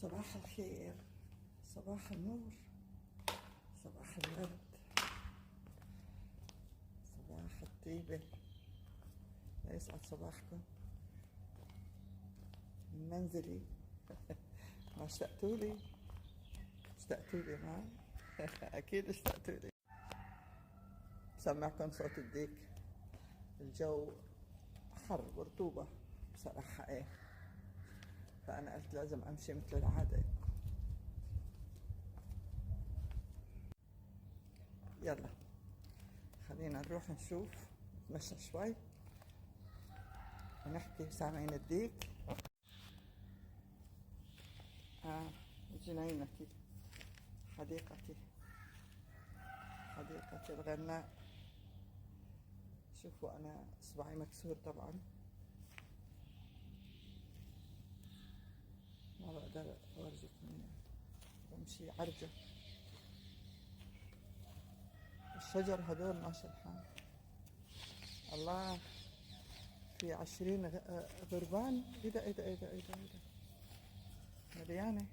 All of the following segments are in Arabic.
صباح الخير، صباح النور، صباح الورد، صباح الطيبة. يسعد صباحكم من منزلي. ما اشتقتولي؟ اشتقتولي ما؟ أكيد اشتقتولي. سمعكم صوت الديك. الجو حر ورطوبة بصراحة فأنا قلت لازم أمشي مثل العادة. يلا خلينا نروح نشوف، نتمشى شوي ونحكي. سامعين الديك؟ جنينتي، حديقتي، حديقة الغناء. شوفوا أنا إصبعي مكسور طبعا، ما بقدر أورجيكم، بمشي عرجة. الشجر هدول ماشي الحال. الله، في 20 غربان. ايه ده ايه ده ايه ده ايه ده ايه ده، مليانة.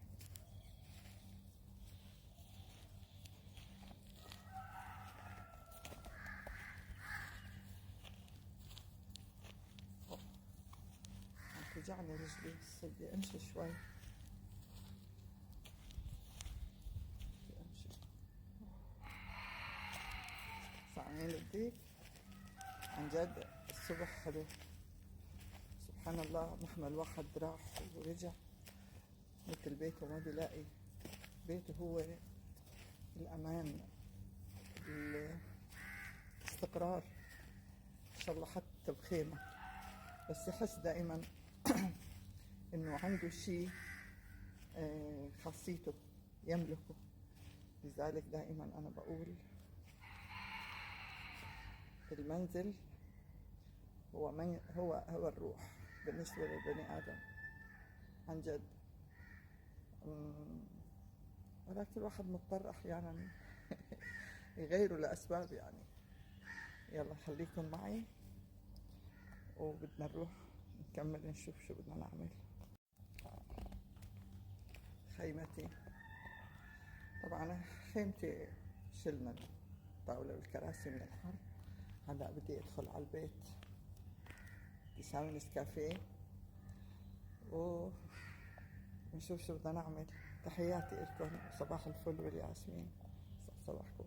عم توجعني رجلي، بس بدي امشي شوي، بدي امشي. سامعين الديك؟ عن جد الصبح حلو. سبحان الله، مهما الواحد راح ورجع مثل بيته ما بيلاقي. بيته هو الأمان، الاستقرار. إن شاء الله حتى بخيمة، بس يحس دائما إنه عنده شيء خاصيته يملكه. لذلك دائما أنا بقول المنزل هو الروح بالنسبة للبني آدم عن جد. ولكن الواحد مضطر أحيانا يغيره لأسباب يعني. يلا خليكم معي وبدنا نروح نكمل نشوف شو بدنا نعمل. خيمتي طبعا، خيمتي شلنا الطاولة والكراسي من الحر. هلا بدي ادخل على البيت، يساوي نسكافيه ونشوف شو بدنا نعمل. تحياتي لكم، صباح الفل والياسمين، صباحكم.